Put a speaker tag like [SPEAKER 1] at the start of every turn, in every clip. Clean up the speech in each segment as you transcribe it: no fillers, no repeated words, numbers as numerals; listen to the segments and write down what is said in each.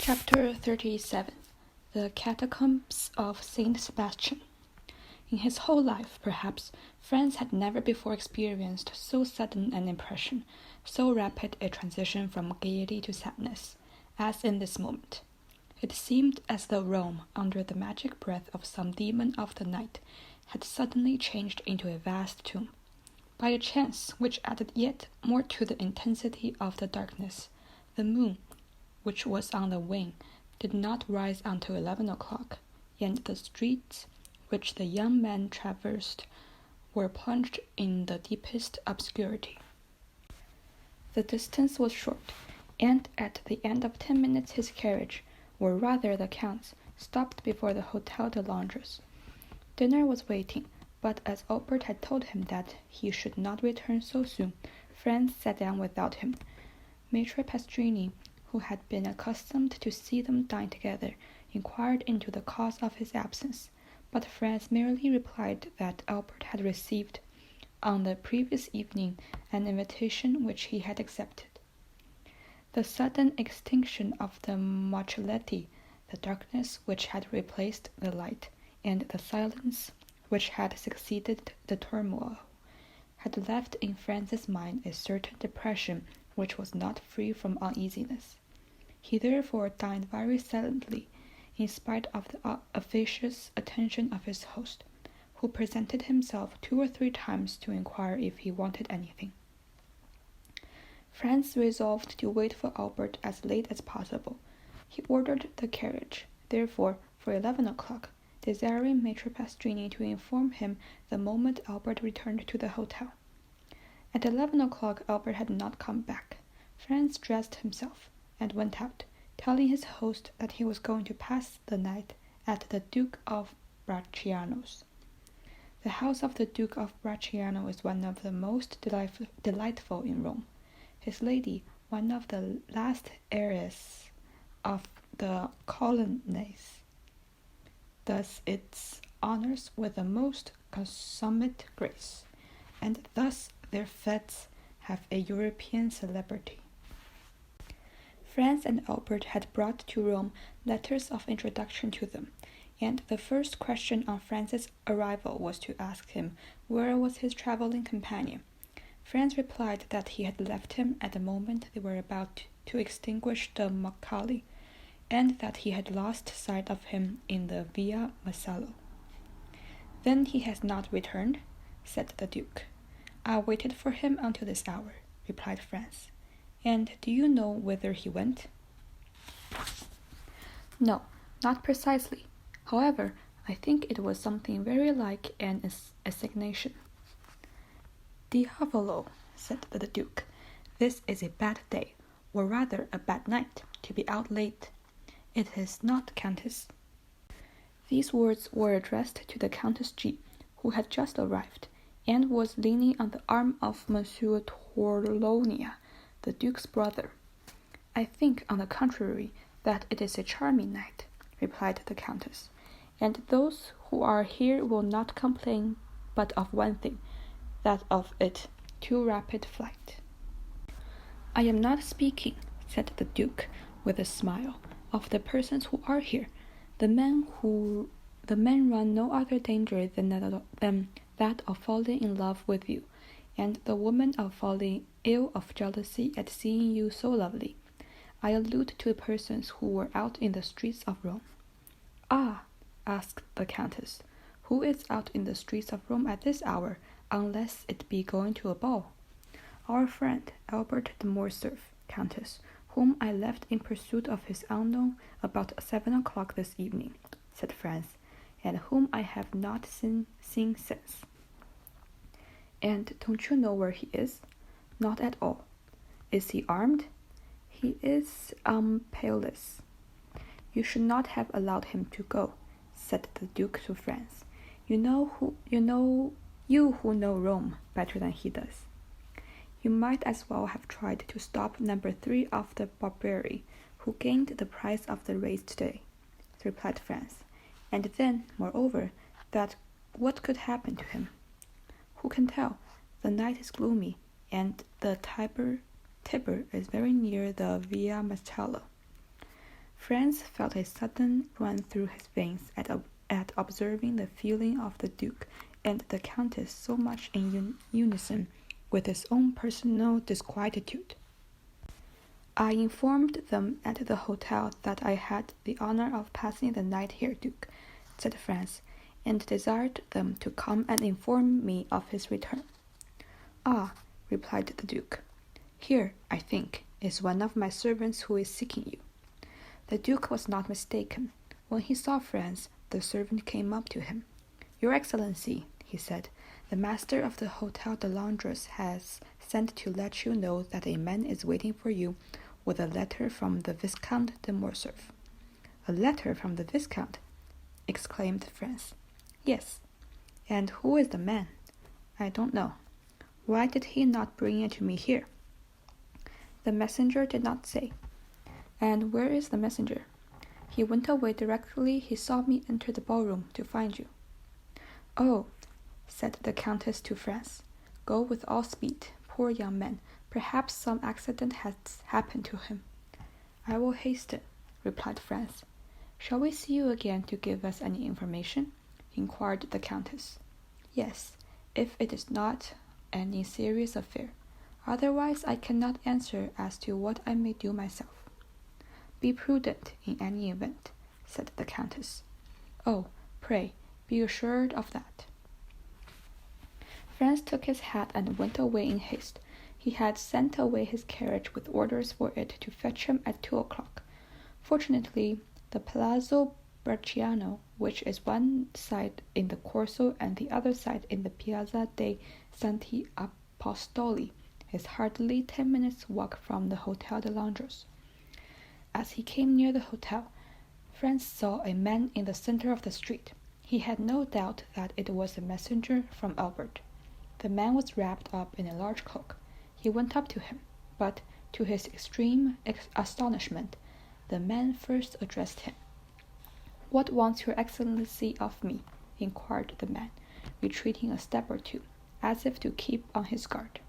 [SPEAKER 1] Chapter 37 The Catacombs of Saint Sebastian. In his whole life, perhaps, France had never before experienced so sudden an impression, so rapid a transition from gaiety to sadness, as in this moment. It seemed as though Rome, under the magic breath of some demon of the night, had suddenly changed into a vast tomb. By a chance which added yet more to the intensity of the darkness, the moon, which was on the wane, did not rise until 11 o'clock, and the streets which the young man traversed were plunged in the deepest obscurity. The distance was short, and at the end of 10 minutes his carriage, or rather the Count's, stopped before the Hotel de Londres. Dinner was waiting, but as Albert had told him that he should not return so soon, Franz sat down without him. Maitre Pastrini, who had been accustomed to see them dine together, inquired into the cause of his absence, but Franz merely replied that Albert had received, on the previous evening, an invitation which he had accepted. The sudden extinction of the Marcelletti, the darkness which had replaced the light, and the silence which had succeeded the turmoil, had left in Franz's mind a certain depression which was not free from uneasiness. He therefore dined very silently, in spite of the officious attention of his host, who presented himself 2 or 3 times to inquire if he wanted anything. Franz resolved to wait for Albert as late as possible. He ordered the carriage, therefore, for 11 o'clock, desiring Maitre Pastrini to inform him the moment Albert returned to the hotel. At 11 o'clock Albert had not come back. Franz dressed himself and went out, telling his host that he was going to pass the night at the Duke of Bracciano's. The house of the Duke of Bracciano is one of the most delightful in Rome. His lady, one of the last heiresses of the Colonnes, does its honors with the most consummate grace, and thus their fetes have a European celebrity. Franz and Albert had brought to Rome letters of introduction to them, and the first question on Franz's arrival was to ask him where was his traveling companion. Franz replied that he had left him at the moment they were about to extinguish the Macaulay, and that he had lost sight of him in the Via Macello. "Then he has not returned?" said the Duke. "I waited for him until this hour," replied Franz. "And do you know whither he went?" "No, not precisely. However, I think it was something very like an assignation." "Diavolo," said the Duke, "this is a bad day, or rather a bad night, to be out late. It is not, Countess." These words were addressed to the Countess G., who had just arrived, and was leaning on the arm of Monsieur Torlonia, the Duke's brother. "I think, on the contrary, that it is a charming night," replied the Countess, "and those who are here will not complain but of one thing, that of its too rapid flight." "I am not speaking," said the Duke, with a smile, "of the persons who are here. The men run no other danger than that of falling in love with you, and the woman of falling ill of jealousy at seeing you so lovely. I allude to the persons who were out in the streets of Rome." "Ah," asked the Countess, "who is out in the streets of Rome at this hour, unless it be going to a ball?" "Our friend Albert de Morcerf, Countess, whom I left in pursuit of his unknown about 7 o'clock this evening," said Franz, "and whom I have not seen since." "And don't you know where he is?" "Not at all." "Is he armed?" "He is payless." "You should not have allowed him to go," said the Duke to Franz. You who know Rome better than he does. "You might as well have tried to stop number 3 of the Barbary, who gained the prize of the race today," replied Franz. "And then, moreover, that what could happen to him?" "Who can tell? The night is gloomy, and the Tiber is very near the Via Macello." Franz felt a sudden run through his veins at observing the feeling of the Duke and the Countess so much in unison with his own personal disquietude. "I informed them at the hotel that I had the honor of passing the night here, Duke," said Franz, "and desired them to come and inform me of his return." "Ah," replied the Duke, "here, I think, is one of my servants who is seeking you." The Duke was not mistaken. When he saw Franz, the servant came up to him. "Your Excellency," he said, "the master of the Hotel de Londres has sent to let you know that a man is waiting for you with a letter from the Viscount de Morcerf." "A letter from the Viscount?" exclaimed Franz. "Yes." "And who is the man?" "I don't know." "Why did he not bring it to me here?" "The messenger did not say." "And where is the messenger?" "He went away directly he saw me enter the ballroom to find you." "Oh," said the Countess to Franz, "go with all speed. Poor young man, perhaps some accident has happened to him." "I will hasten," replied Franz. "Shall we see you again to give us any information?" inquired the Countess. "Yes, if it is not any serious affair. Otherwise I cannot answer as to what I may do myself." "Be prudent in any event," said the Countess. "Oh, pray, be assured of that." Franz took his hat and went away in haste. He had sent away his carriage with orders for it to fetch him at 2 o'clock. Fortunately, the Palazzo Bracciano, which is one side in the Corso and the other side in the Piazza dei Santi Apostoli, is hardly 10 minutes' walk from the Hotel de Londres. As he came near the hotel, Franz saw a man in the center of the street. He had no doubt that it was a messenger from Albert. The man was wrapped up in a large cloak. He went up to him, but, to his extreme astonishment, the man first addressed him. "What wants your Excellency of me?" inquired the man, retreating a step or two, as if to keep on his guard.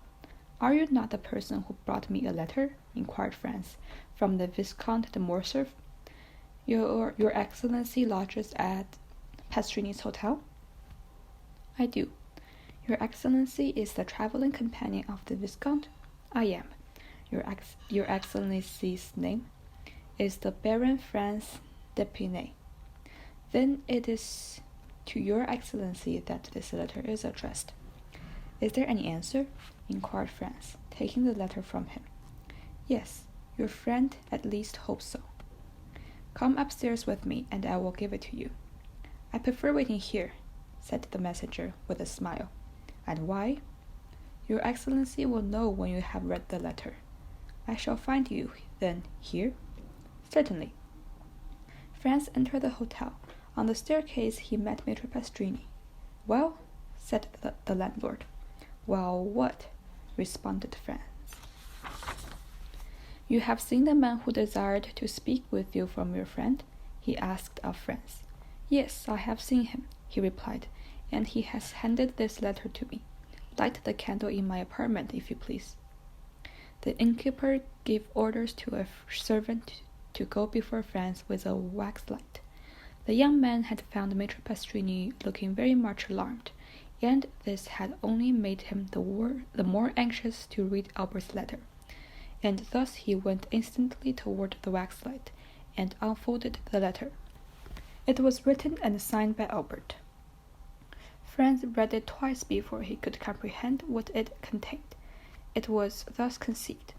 [SPEAKER 1] "Are you not the person who brought me a letter?" inquired Franz, "from the Viscount de Morcerf? Your Excellency lodges at Pastrini's hotel?" "I do." "Your Excellency is the traveling companion of the Viscount?" "I am." Your Excellency's name?" "Is the Baron Franz d'Épinay." "Then it is to your Excellency that this letter is addressed." "Is there any answer?" inquired Franz, taking the letter from him. "Yes, your friend at least hopes so." "Come upstairs with me, and I will give it to you." "I prefer waiting here," said the messenger with a smile. "And why?" "Your Excellency will know when you have read the letter." "I shall find you, then, here?" "Certainly." Franz entered the hotel. On the staircase he met Maitre Pastrini. "Well?" said the landlord. "Well, what?" responded Franz. "You have seen the man who desired to speak with you from your friend?" he asked of Franz. "Yes, I have seen him," he replied, "and he has handed this letter to me. Light the candle in my apartment, if you please." The innkeeper gave orders to a servant to go before Franz with a wax light. The young man had found Maitre Pastrini looking very much alarmed, and this had only made him the more anxious to read Albert's letter, and thus he went instantly toward the waxlight and unfolded the letter. It was written and signed by Albert. Franz read it twice before he could comprehend what it contained. It was thus conceived: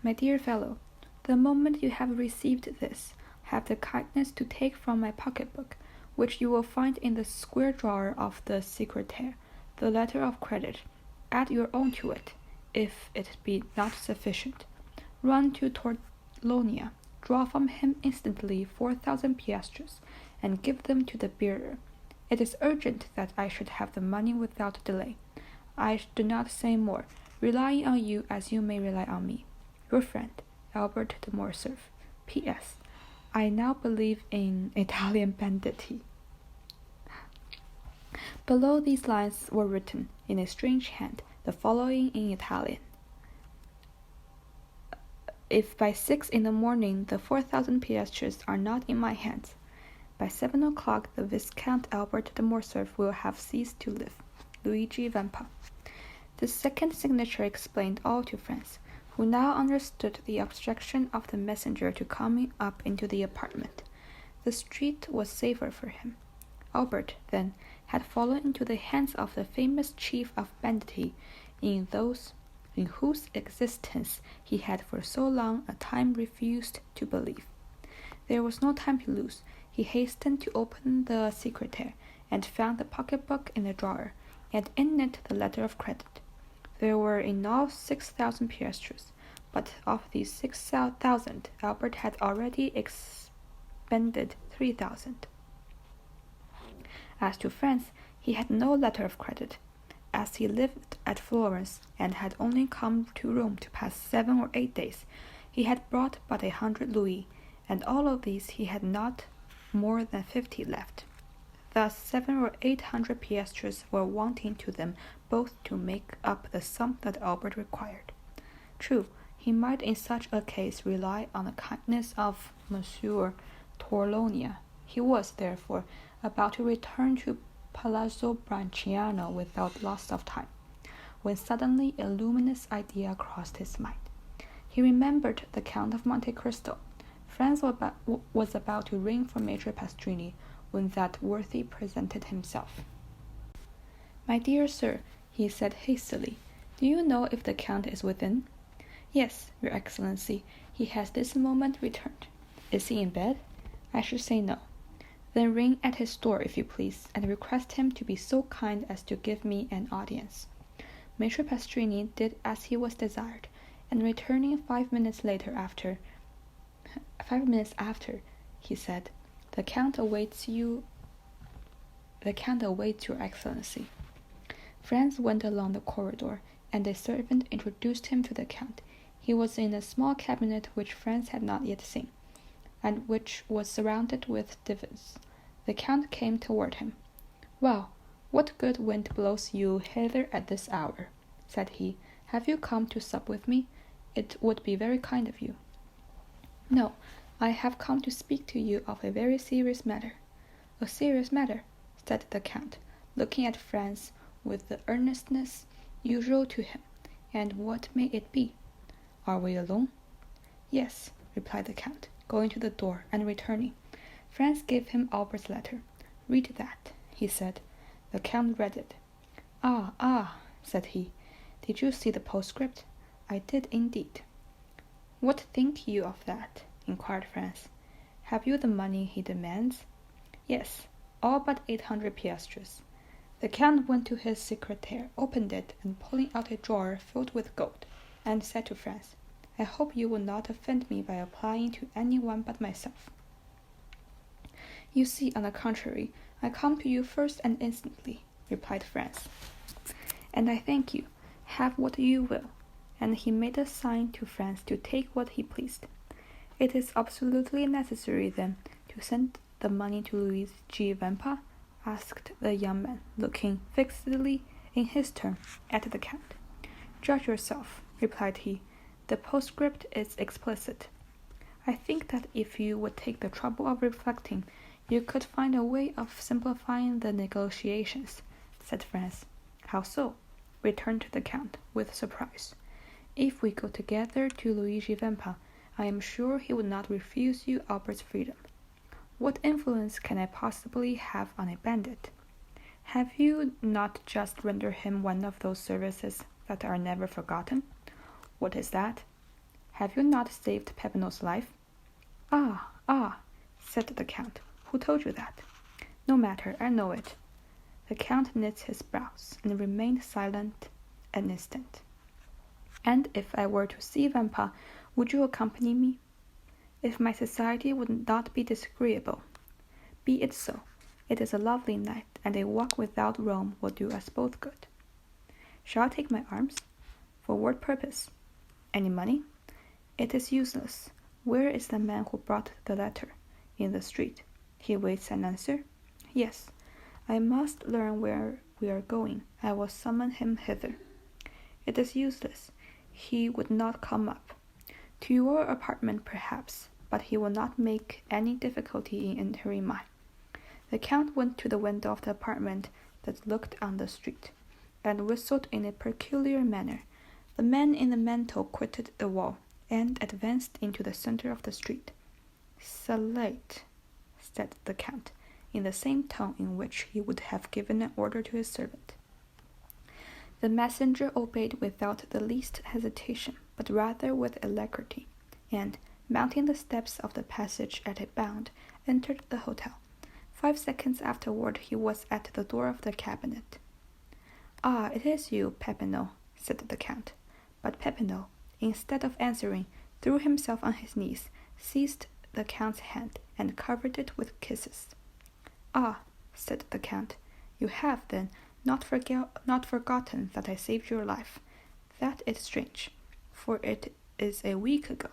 [SPEAKER 1] "My dear fellow, the moment you have received this, have the kindness to take from my pocketbook, which you will find in the square drawer of the secretaire, the letter of credit. Add your own to it, if it be not sufficient. Run to Torlonia, draw from him instantly 4,000 piastres, and give them to the bearer. It is urgent that I should have the money without delay. I do not say more, relying on you as you may rely on me. Your friend, Albert de Morcerf. P.S. I now believe in Italian banditti." Below these lines were written, in a strange hand, the following in Italian: If by 6 in the morning the 4,000 piastres are not in my hands, by 7 o'clock the Viscount Albert de Morcerf will have ceased to live. Luigi Vampa. This second signature explained all to Franz, who now understood the objection of the messenger to coming up into the apartment. The street was safer for him. Albert, then, had fallen into the hands of the famous chief of banditti, in whose existence he had for so long a time refused to believe. There was no time to lose. He hastened to open the secretaire, and found the pocket-book in the drawer, and in it the letter of credit. There were in all 6,000 piastres, but of these 6,000 Albert had already expended 3,000. As to Franz, he had no letter of credit, as he lived at Florence, and had only come to Rome to pass 7 or 8 days. He had brought but 100 louis, and all of these he had not more than 50 left. Thus 700 or 800 piastres were wanting to them both to make up the sum that Albert required. True, he might in such a case rely on the kindness of Monsieur Torlonia. He was, therefore, about to return to Palazzo Bracciano without loss of time, when suddenly a luminous idea crossed his mind. He remembered the Count of Monte Cristo. Franz was about to ring for Maitre Pastrini when that worthy presented himself. "My dear sir," he said hastily, "do you know if the Count is within?" "Yes, your Excellency, he has this moment returned." "Is he in bed?" "I should say no." "Then ring at his door, if you please, and request him to be so kind as to give me an audience." Maitre Pastrini did as he was desired, and returning 5 minutes after, he said, "The Count awaits your Excellency." Franz went along the corridor, and a servant introduced him to the Count. He was in a small cabinet which Franz had not yet seen, and which was surrounded with divans. The Count came toward him. "Well, what good wind blows you hither at this hour?" said he. "Have you come to sup with me? It would be very kind of you." "No, I have come to speak to you of a very serious matter." "A serious matter?" said the Count, looking at Franz with the earnestness usual to him. "And what may it be?" "Are we alone?" "Yes," replied the Count, going to the door and returning. Franz gave him Albert's letter. "Read that," he said. The Count read it. Ah, said he. "Did you see the postscript?" "I did indeed." "What think you of that?" inquired Franz. "Have you the money he demands?" "Yes, all but 800 piastres." The Count went to his secretaire, opened it, and pulling out a drawer filled with gold, and said to Franz, "I hope you will not offend me by applying to any one but myself." "You see, on the contrary, I come to you first and instantly," replied Franz. "And I thank you. Have what you will." And he made a sign to Franz to take what he pleased. "It is absolutely necessary, then, to send the money to Luigi Vampa?" asked the young man, looking fixedly, in his turn, at the Count. "Judge yourself," replied he. "The postscript is explicit. I think that if you would take the trouble of reflecting, you could find a way of simplifying the negotiations," said Franz. "How so?" returned the Count, with surprise. "If we go together to Luigi Vampa, I am sure he would not refuse you Albert's freedom. What influence can I possibly have on a bandit? Have you not just rendered him one of those services that are never forgotten?" "What is that?" "Have you not saved Peppino's life?" Ah, said the Count. "Who told you that?" "No matter, I know it." The Count knit his brows, and remained silent an instant. "And if I were to see Vampa, would you accompany me?" "If my society would not be disagreeable." "Be it so. It is a lovely night, and a walk without Rome will do us both good." "Shall I take my arms?" "For what purpose?" "Any money?" "It is useless. Where is the man who brought the letter?" "In the street." "He waits an answer?" "Yes." "I must learn where we are going. I will summon him hither." "It is useless. He would not come up." To your apartment, perhaps, but he will not make any difficulty in entering mine." The Count went to the window of the apartment that looked on the street, and whistled in a peculiar manner. The man in the mantle quitted the wall, and advanced into the center of the street. "Salute," said the Count, in the same tone in which he would have given an order to his servant. The messenger obeyed without the least hesitation, but rather with alacrity, and, mounting the steps of the passage at a bound, entered the hotel. 5 seconds afterward he was at the door of the cabinet. "Ah, it is you, Peppino," said the Count. But Peppino, instead of answering, threw himself on his knees, seized the Count's hand, and covered it with kisses. "Ah," said the Count, "you have, then, not forgotten that I saved your life. That is strange, for it is a week ago."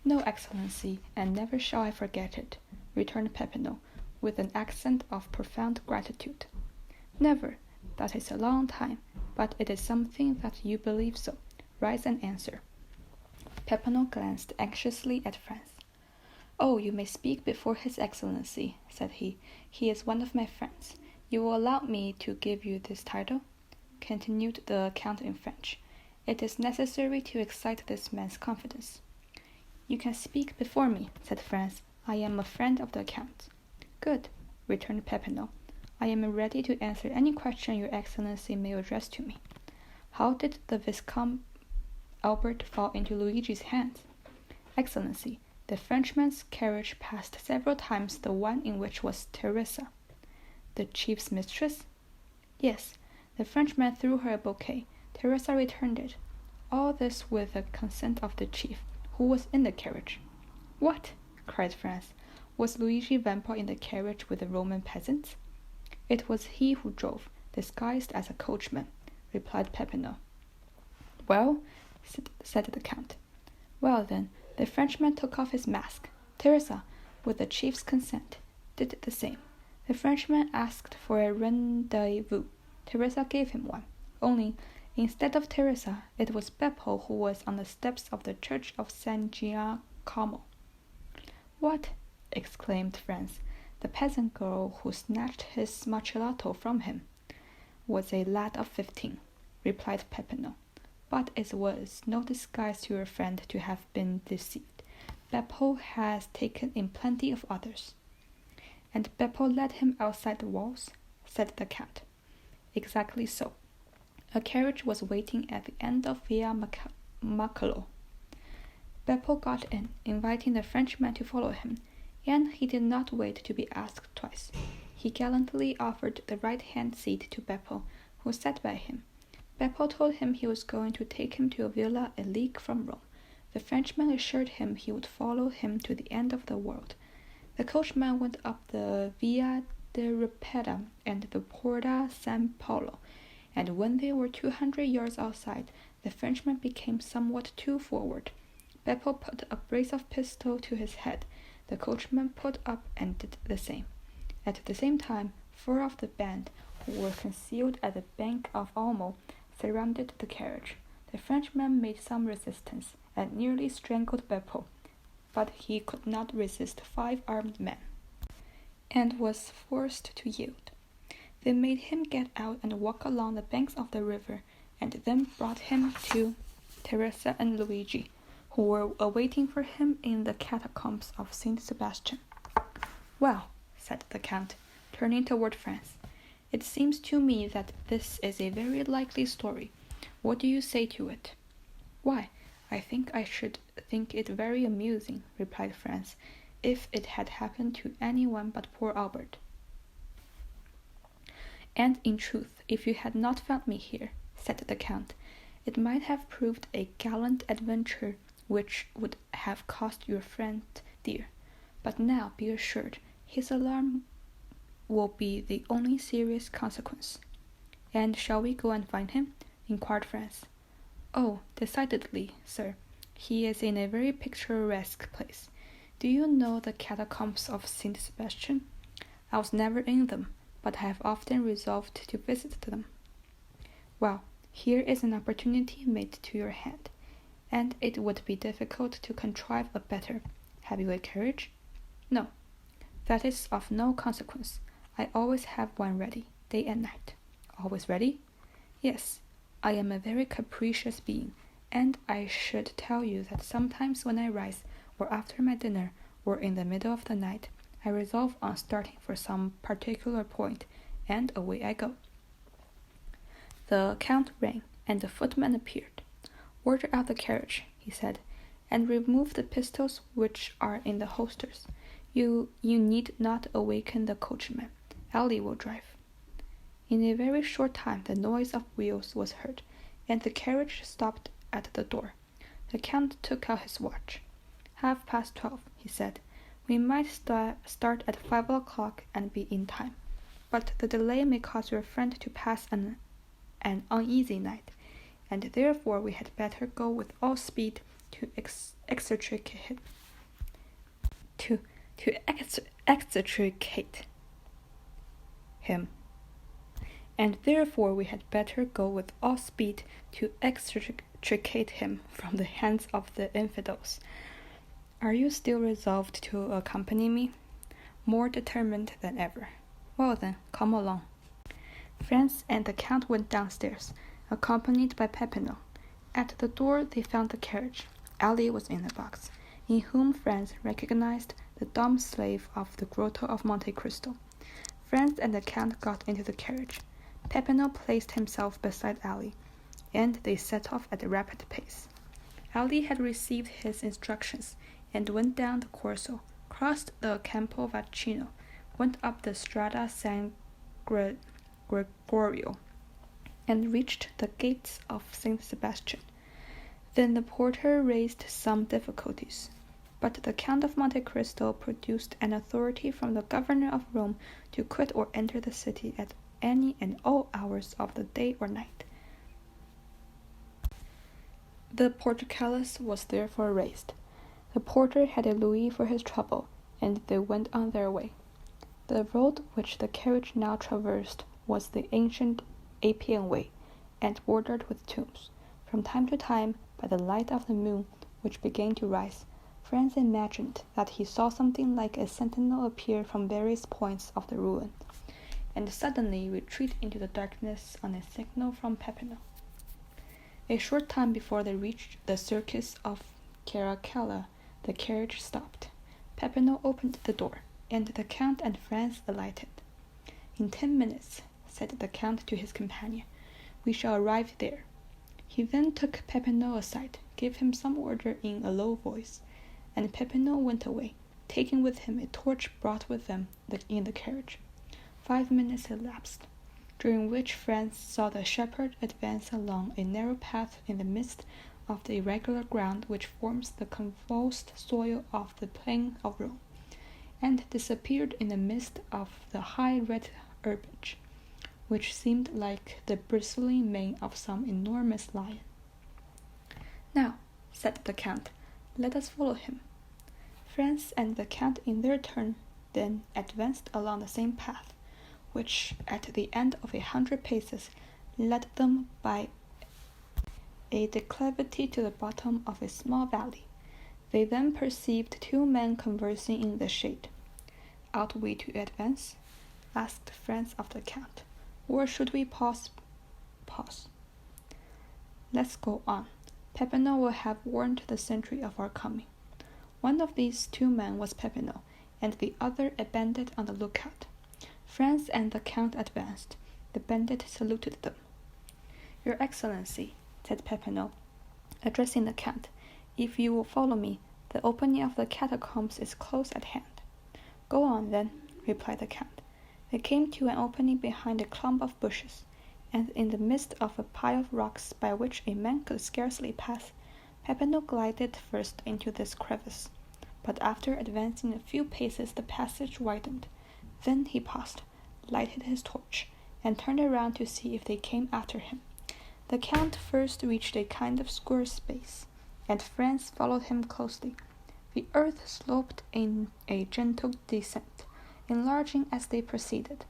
[SPEAKER 1] "No, Excellency, and never shall I forget it," returned Peppino, with an accent of profound gratitude. "Never. That is a long time, but it is something that you believe so. Rise and answer." Peppino glanced anxiously at Franz. "Oh, you may speak before His Excellency," said he. "He is one of my friends. You will allow me to give you this title?" continued the Count in French. "It is necessary to excite this man's confidence." "You can speak before me," said Franz. "I am a friend of the Count." "Good," returned Peppino. "I am ready to answer any question your Excellency may address to me. How did the Viscount Albert fall into Luigi's hands?" "Excellency, the Frenchman's carriage passed several times the one in which was Teresa." "The chief's mistress?" "Yes. The Frenchman threw her a bouquet. Teresa returned it. All this with the consent of the chief, who was in the carriage." "What?" cried Franz. "Was Luigi Vampa in the carriage with the Roman peasants?" "It was he who drove, disguised as a coachman," replied Peppino. "Well?" said the Count. "Well, then, the Frenchman took off his mask. Teresa, with the chief's consent, did the same. The Frenchman asked for a rendezvous. Teresa gave him one. Only, instead of Teresa, it was Beppo who was on the steps of the church of San Giacomo." "What?" exclaimed Franz. "The peasant girl who snatched his macchiato from him." "Was a lad of 15, replied Peppino. "But it was no disguise to your friend to have been deceived. Beppo has taken in plenty of others." "And Beppo led him outside the walls?" said the Count. "Exactly so. A carriage was waiting at the end of Via Macolo. Beppo got in, inviting the Frenchman to follow him, and he did not wait to be asked twice. He gallantly offered the right-hand seat to Beppo, who sat by him. Beppo told him he was going to take him to a villa a league from Rome. The Frenchman assured him he would follow him to the end of the world. The coachman went up the Via de Ripetta and the Porta San Paolo, and when they were 200 yards outside, the Frenchman became somewhat too forward. Beppo put a brace of pistols to his head. The coachman put up and did the same. At the same time, 4 of the band, who were concealed at the bank of Olmo, surrounded the carriage. The Frenchman made some resistance, and nearly strangled Beppo, but he could not resist 5 armed men, and was forced to yield. They made him get out and walk along the banks of the river, and then brought him to Teresa and Luigi, who were awaiting for him in the Catacombs of Saint Sebastian. "Well," said the Count, turning toward Franz, "it seems to me that this is a very likely story. What do you say to it?" "Why, I think I should think it very amusing," replied Franz, "if it had happened to anyone but poor Albert." "And in truth, if you had not found me here," said the Count, "it might have proved a gallant adventure which would have cost your friend dear. But now, be assured, his alarm will be the only serious consequence." "And shall we go and find him?" inquired Franz. "Oh, decidedly, sir. He is in a very picturesque place. Do you know the Catacombs of Saint Sebastian? I was never in them, but I have often resolved to visit them." "Well, here is an opportunity made to your hand. and it would be difficult to contrive a better. Have you a carriage? No. That is of no consequence. I always have one ready, day and night. Always ready? Yes. I am a very capricious being, and I should tell you that sometimes when I rise, or after my dinner, or in the middle of the night, I resolve on starting for some particular point, and away I go. The Count rang, and the footman appeared. Order out the carriage, he said, and remove the pistols which are in the holsters. You need not awaken the coachman. Ali will drive. In a very short time the noise of wheels was heard, and the carriage stopped at the door. The Count took out his watch. 12:30, he said. We might start at 5 o'clock and be in time, but the delay may cause your friend to pass an uneasy night, and therefore we had better go with all speed to extricate him. And therefore we had better go with all speed to extricate him from the hands of the infidels. Are you still resolved to accompany me? More determined than ever. Well then, come along. Franz and the Count went downstairs, accompanied by Peppino. At the door they found the carriage. Ali was in the box, in whom Franz recognized the dumb slave of the grotto of Monte Cristo. Franz and the Count got into the carriage. Peppino placed himself beside Ali, and they set off at a rapid pace. Ali had received his instructions, and went down the Corso, crossed the Campo Vaccino, went up the Strada San Gregorio, and reached the gates of St. Sebastian. Then the porter raised some difficulties, but the Count of Monte Cristo produced an authority from the governor of Rome to quit or enter the city at any and all hours of the day or night. The portcullis was therefore raised. The porter had a louis for his trouble, and they went on their way. The road which the carriage now traversed was the ancient Appian Way, and bordered with tombs. From time to time, by the light of the moon, which began to rise, Franz imagined that he saw something like a sentinel appear from various points of the ruin, and suddenly retreat into the darkness on a signal from Peppino. A short time before they reached the Circus of Caracalla, the carriage stopped. Peppino opened the door, and the Count and Franz alighted. In 10 minutes, said the Count to his companion, we shall arrive there. He then took Peppino aside, gave him some order in a low voice, and Peppino went away, taking with him a torch brought with them in the carriage. 5 minutes elapsed, during which Franz saw the shepherd advance along a narrow path in the midst of the irregular ground which forms the convulsed soil of the plain of Rome, and disappeared in the midst of the high red herbage, which seemed like the bristling mane of some enormous lion. Now, said the Count, let us follow him. Franz and the Count in their turn then advanced along the same path, which at the end of 100 paces led them by a declivity to the bottom of a small valley. They then perceived 2 men conversing in the shade. Ought we to advance? Asked Franz of the Count. Or should we pause? Let's go on. Peppino will have warned the sentry of our coming. One of these 2 men was Peppino, and the other a bandit on the lookout. Franz and the Count advanced. The bandit saluted them. Your Excellency, said Peppino, addressing the Count, if you will follow me, the opening of the catacombs is close at hand. Go on, then, replied the Count. They came to an opening behind a clump of bushes, and in the midst of a pile of rocks by which a man could scarcely pass, Peppino glided first into this crevice, but after advancing a few paces the passage widened. Then he paused, lighted his torch, and turned around to see if they came after him. The Count first reached a kind of square space, and Franz followed him closely. The earth sloped in a gentle descent, enlarging as they proceeded.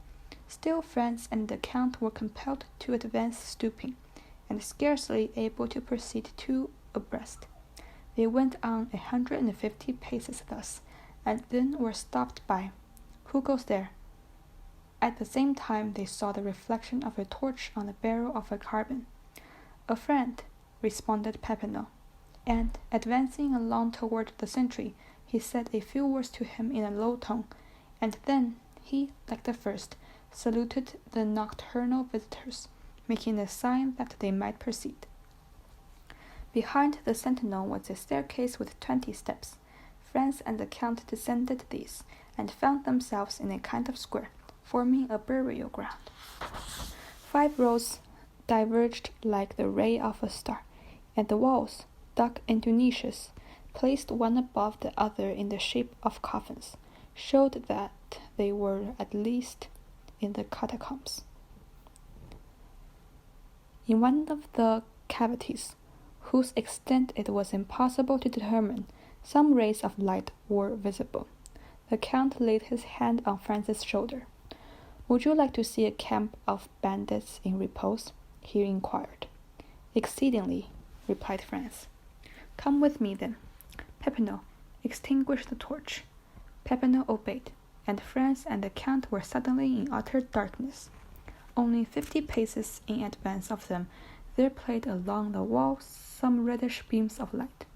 [SPEAKER 1] Still Franz and the Count were compelled to advance stooping, and scarcely able to proceed 2 abreast. They went on 150 paces thus, and then were stopped by, "Who goes there?" At the same time they saw the reflection of a torch on the barrel of a carbine. "A friend," responded Peppino, and, advancing along toward the sentry, he said a few words to him in a low tone, and then he, like the first, saluted the nocturnal visitors, making a sign that they might proceed. Behind the sentinel was a staircase with 20 steps. Franz and the Count descended these, and found themselves in a kind of square, forming a burial ground. 5 rows diverged like the ray of a star, and the walls, dug into niches, placed one above the other in the shape of coffins, showed that they were at least in the catacombs. In one of the cavities, whose extent it was impossible to determine, some rays of light were visible. The Count laid his hand on Franz's shoulder. "Would you like to see a camp of bandits in repose?" he inquired. "Exceedingly," replied Franz. "Come with me, then. Peppino, extinguish the torch." Peppino obeyed, and Franz and the Count were suddenly in utter darkness. Only 50 paces in advance of them there played along the wall some reddish beams of light,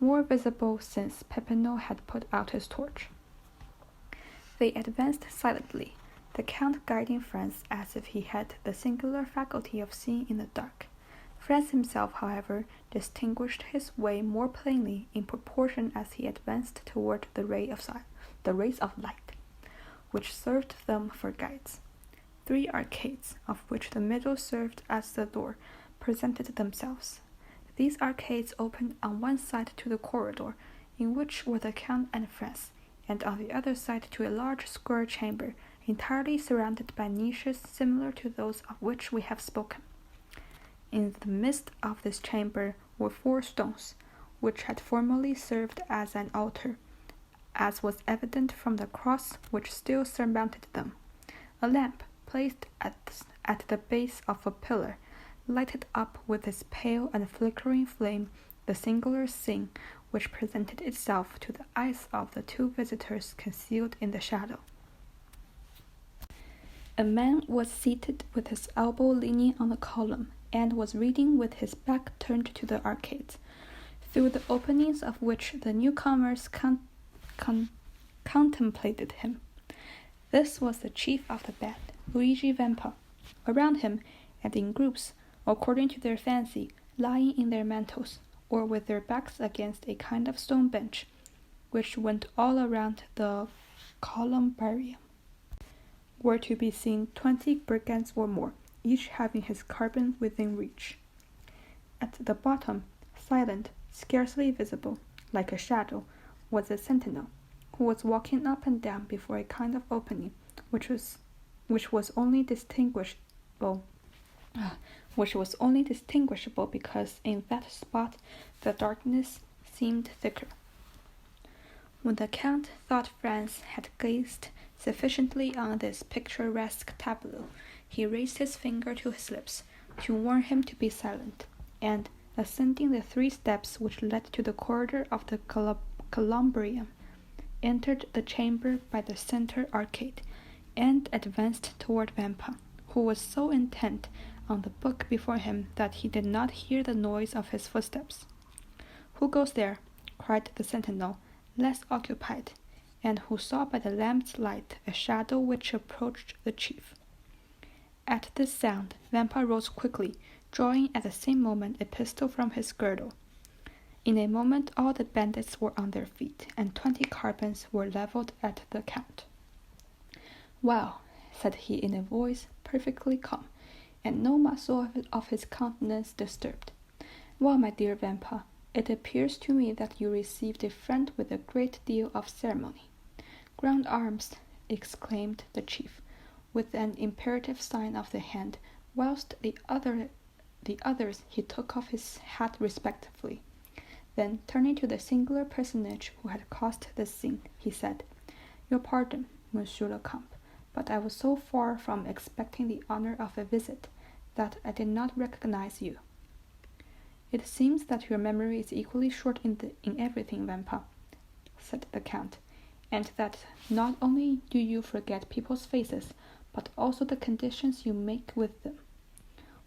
[SPEAKER 1] more visible since Peppino had put out his torch. They advanced silently, the Count guiding Franz as if he had the singular faculty of seeing in the dark. Franz himself, however, distinguished his way more plainly in proportion as he advanced toward the rays of light, which served them for guides. 3 arcades, of which the middle served as the door, presented themselves. These arcades opened on one side to the corridor, in which were the Count and Franz, and on the other side to a large square chamber, entirely surrounded by niches similar to those of which we have spoken. In the midst of this chamber were 4 stones, which had formerly served as an altar, as was evident from the cross which still surmounted them. A lamp, placed at the base of a pillar, lighted up with its pale and flickering flame the singular scene which presented itself to the eyes of the 2 visitors concealed in the shadow. A man was seated with his elbow leaning on the column, and was reading with his back turned to the arcades, through the openings of which the newcomers contemplated him. This was the chief of the band, Luigi Vampa. Around him, and in groups, according to their fancy, lying in their mantles, or with their backs against a kind of stone bench, which went all around the columbarium, were to be seen 20 brigands or more, each having his carbine within reach. At the bottom, silent, scarcely visible, like a shadow, was a sentinel, who was walking up and down before a kind of opening, which was only distinguishable because in that spot the darkness seemed thicker. When the Count thought Franz had gazed sufficiently on this picturesque tableau, he raised his finger to his lips to warn him to be silent, and, ascending the 3 steps which led to the corridor of the columbarium, entered the chamber by the center arcade, and advanced toward Vampa, who was so intent on the book before him that he did not hear the noise of his footsteps. "Who goes there?" cried the sentinel, less occupied, and who saw by the lamp's light a shadow which approached the chief. At this sound, Vampa rose quickly, drawing at the same moment a pistol from his girdle. In a moment all the bandits were on their feet, and 20 carbines were leveled at the Count. "Well," said he in a voice perfectly calm, and no muscle of his countenance disturbed. "Well, my dear Vampa, it appears to me that you received a friend with a great deal of ceremony." "Ground arms!" exclaimed the chief, with an imperative sign of the hand, whilst the others he took off his hat respectively. Then, turning to the singular personage who had caused this scene, he said, "Your pardon, Monsieur le Comte, but I was so far from expecting the honor of a visit that I did not recognize you." "It seems that your memory is equally short in everything, Vampa," said the Count, "and that not only do you forget people's faces, but also the conditions you make with them."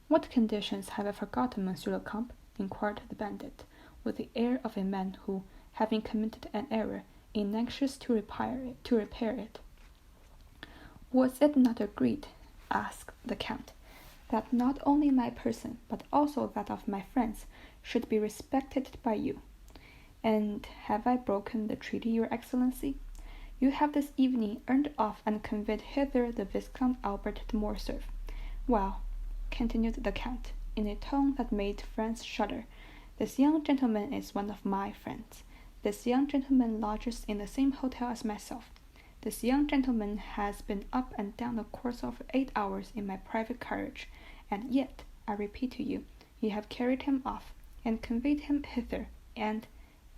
[SPEAKER 1] "What conditions have I forgotten, Monsieur le Comte?" inquired the bandit, with the air of a man who, having committed an error, is anxious to repair it. "Was it not agreed," asked the Count, "that not only my person, but also that of my friends, should be respected by you? And have I broken the treaty, your Excellency? You have this evening earned off and conveyed hither the Viscount Albert de Morcerf. Well," continued the Count, in a tone that made France shudder, "this young gentleman is one of my friends. This young gentleman lodges in the same hotel as myself. This young gentleman has been up and down the course of 8 hours in my private carriage, and yet, I repeat to you, you have carried him off, and conveyed him hither, and,"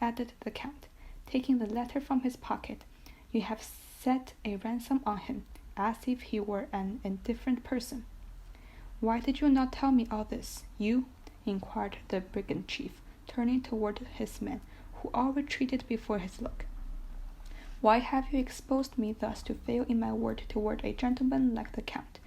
[SPEAKER 1] added the Count, taking the letter from his pocket, "you have set a ransom on him, as if he were an indifferent person." "Why did you not tell me all this, you?" inquired the brigand chief, turning toward his men, who all retreated before his look. "Why have you exposed me thus to fail in my word toward a gentleman like the Count,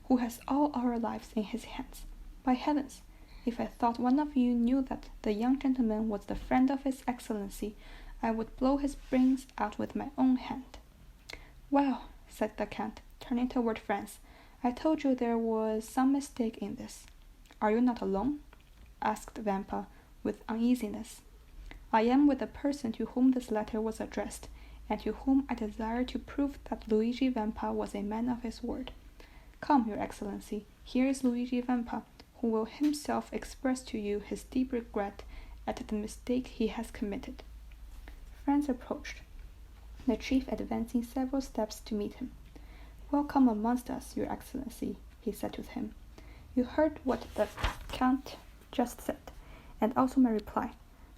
[SPEAKER 1] who has all our lives in his hands? By heavens, if I thought one of you knew that the young gentleman was the friend of his Excellency, I would blow his brains out with my own hand." "Well," said the Count, turning toward France, "I told you there was some mistake in this." "Are you not alone?" asked Vampa, with uneasiness. "I am with the person to whom this letter was addressed, and to whom I desire to prove that Luigi Vampa was a man of his word. Come, your Excellency, here is Luigi Vampa, who will himself express to you his deep regret at the mistake he has committed." Franz approached, the chief advancing several steps to meet him. "Welcome amongst us, your Excellency," he said to him. "You heard what the Count just said, and also my reply.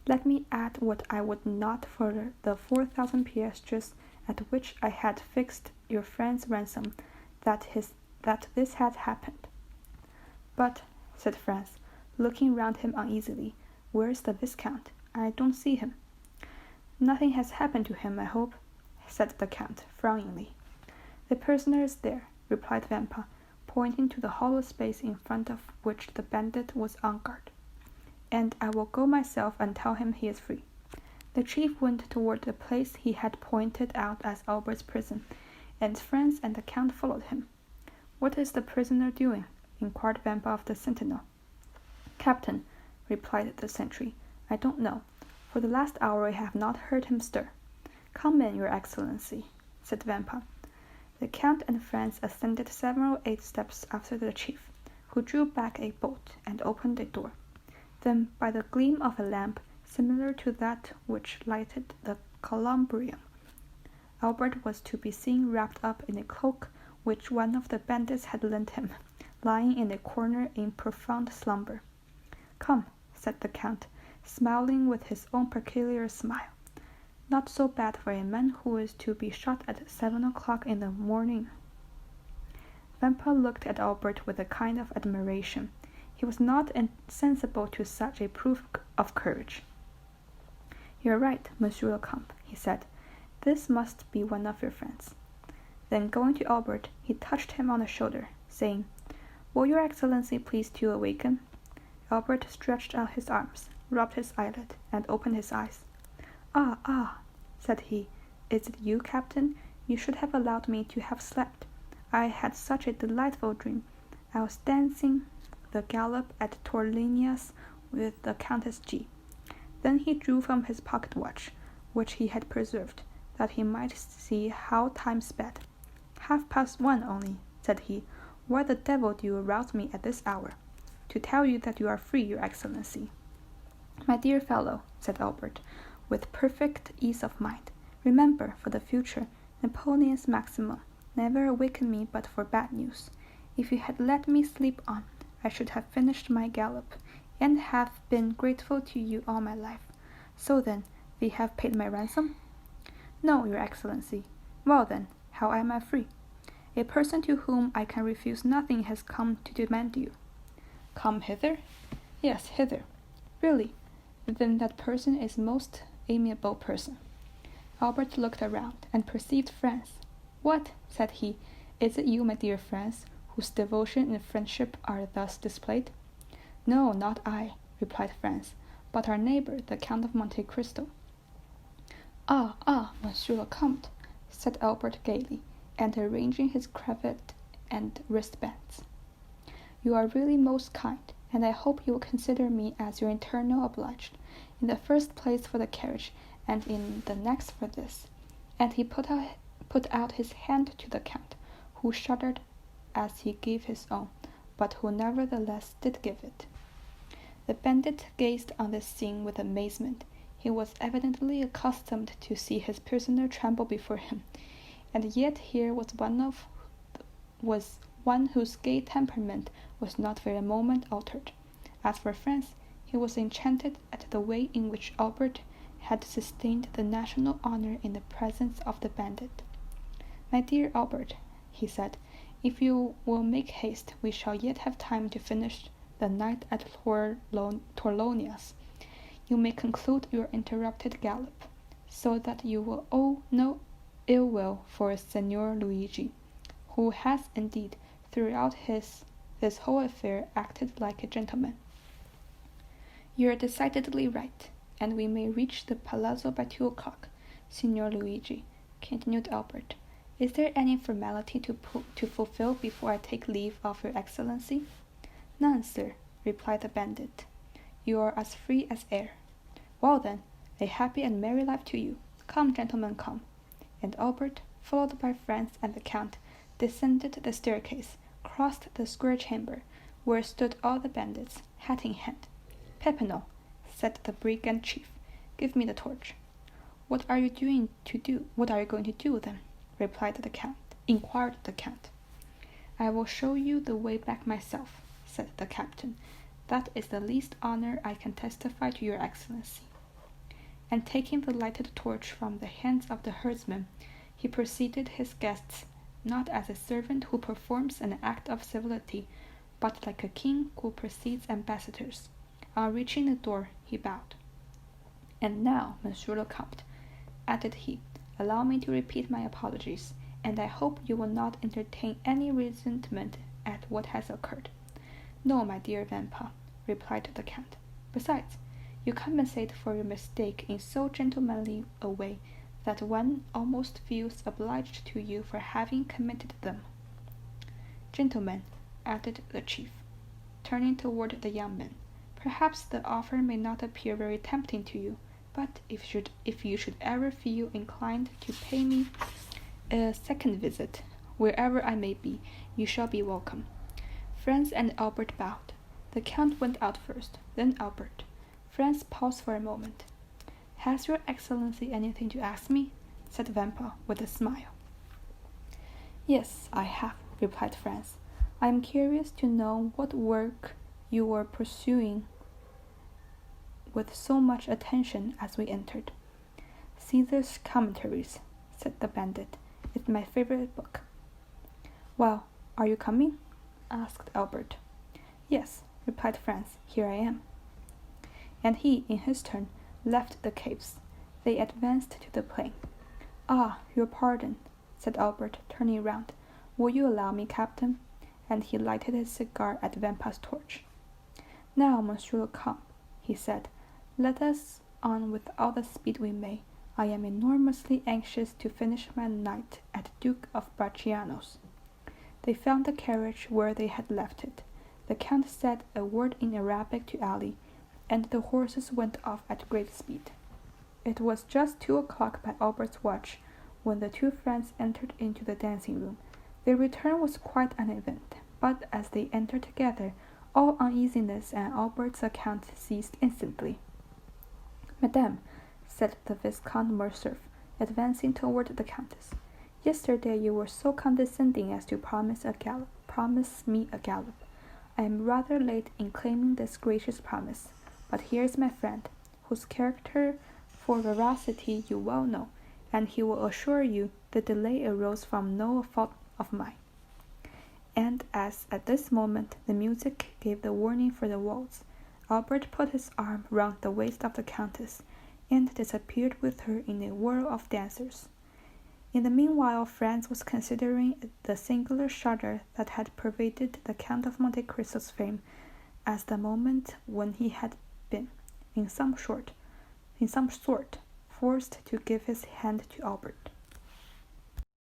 [SPEAKER 1] Let me add what I would not for the 4,000 piastres at which I had fixed your friend's ransom, that this had happened." "But," said Franz, looking round him uneasily, "where's the Viscount? I don't see him." "Nothing has happened to him, I hope," said the Count, frowningly. "The prisoner is there," replied Vampa, pointing to the hollow space in front of which the bandit was on guard. "And I will go myself and tell him he is free." The chief went toward the place he had pointed out as Albert's prison, and Franz and the Count followed him. "What is the prisoner doing?" inquired Vampa of the sentinel. "Captain," replied the sentry, "I don't know. For the last hour I have not heard him stir." "Come in, your Excellency," said Vampa. The Count and Franz ascended several 8 steps after the chief, who drew back a bolt and opened a door. Then, by the gleam of a lamp similar to that which lighted the columbarium, Albert was to be seen wrapped up in a cloak which one of the bandits had lent him, lying in a corner in profound slumber. "Come," said the Count, smiling with his own peculiar smile. "Not so bad for a man who is to be shot at 7 o'clock in the morning." Vampa looked at Albert with a kind of admiration. He was not insensible to such a proof of courage. "You're right, Monsieur le Comte," he said. "This must be one of your friends." Then going to Albert, he touched him on the shoulder, saying, "Will your Excellency please to awaken?" Albert stretched out his arms, rubbed his eyelid, and opened his eyes. "Ah, ah," said he, "is it you, Captain? You should have allowed me to have slept. I had such a delightful dream. I was dancing the gallop at Torlinias with the Countess G." Then he drew from his pocket watch, which he had preserved, that he might see how time sped. "1:30 only," said he. "Why the devil do you arouse me at this hour?" "To tell you that you are free, your Excellency." "My dear fellow," said Albert, with perfect ease of mind, "remember, for the future, Napoleon's maximum, never awaken me but for bad news. If you had let me sleep on, I should have finished my gallop, and have been grateful to you all my life. So then, we have paid my ransom?" "No, your Excellency." "Well then, how am I free?" "A person to whom I can refuse nothing has come to demand you." "Come hither?" "Yes, hither." Really? Then that person is most amiable person. Albert looked around, and perceived Franz. What? Said he. Is it you, my dear Franz, whose devotion and friendship are thus displayed? No, not I, replied Franz, but our neighbor, the Count of Monte Cristo. Ah, Monsieur le Comte, said Albert gaily, and arranging his cravat and wristbands. You are really most kind, and I hope you will consider me as your eternal obliged, in the first place for the carriage, and in the next for this. And he put out his hand to the Count, who shuddered as he gave his own, but who nevertheless did give it. The bandit gazed on this scene with amazement. He was evidently accustomed to see his prisoner tremble before him, and yet here was one whose gay temperament was not for a moment altered. As for Franz, he was enchanted at the way in which Albert had sustained the national honor in the presence of the bandit. My dear Albert, he said, if you will make haste, we shall yet have time to finish the night at Torlonia's. You may conclude your interrupted gallop, so that you will owe no ill will for Signor Luigi, who has indeed throughout this whole affair acted like a gentleman. You are decidedly right, and we may reach the palazzo by 2 o'clock, Signor Luigi, continued Albert. Is there any formality to fulfill before I take leave of your excellency? None, sir, replied the bandit. You are as free as air. Well then, a happy and merry life to you. Come, gentlemen, come. And Albert, followed by Franz and the Count, descended the staircase, crossed the square chamber, where stood all the bandits, hat in hand. Peppino, said the brigand chief, give me the torch. What are you going to do then? Inquired the Count. I will show you the way back myself, said the captain. That is the least honor I can testify to your excellency. And taking the lighted torch from the hands of the herdsman, he preceded his guests, not as a servant who performs an act of civility, but like a king who precedes ambassadors. On reaching the door, he bowed. And now, Monsieur le Comte, added he, allow me to repeat my apologies, and I hope you will not entertain any resentment at what has occurred. No, my dear Vampa, replied the Count. Besides, you compensate for your mistake in so gentlemanly a way that one almost feels obliged to you for having committed them. Gentlemen, added the chief, turning toward the young men, perhaps the offer may not appear very tempting to you, but if you should ever feel inclined to pay me a second visit, wherever I may be, you shall be welcome. Franz and Albert bowed. The Count went out first, then Albert. Franz paused for a moment. Has your excellency anything to ask me? Said Vampa with a smile. Yes, I have, replied Franz. I am curious to know what work you were pursuing with so much attention as we entered. Caesar's Commentaries, said the bandit. It's my favorite book. Well, are you coming? Asked Albert. Yes, replied Franz. Here I am. And he, in his turn, left the caves. They advanced to the plain. Ah, your pardon, said Albert, turning round. Will you allow me, Captain? And he lighted his cigar at Vampa's torch. Now, Monsieur le Comte, he said, let us on with all the speed we may. I am enormously anxious to finish my night at Duke of Bracciano's. They found the carriage where they had left it. The Count said a word in Arabic to Ali, and the horses went off at great speed. It was just 2 o'clock by Albert's watch when the two friends entered into the dancing room. Their return was quite an event, but as they entered together, all uneasiness and Albert's account ceased instantly. Madame, said the Viscount Morcerf, advancing toward the Countess, yesterday you were so condescending as to promise me a gallop. I am rather late in claiming this gracious promise, but here is my friend, whose character for veracity you well know, and he will assure you the delay arose from no fault of mine. And as at this moment the music gave the warning for the waltz, Albert put his arm round the waist of the Countess, and disappeared with her in a whirl of dancers. In the meanwhile, France was considering the singular shudder that had pervaded the Count of Monte Cristo's fame as the moment when he had been, in some sort, forced to give his hand to Albert.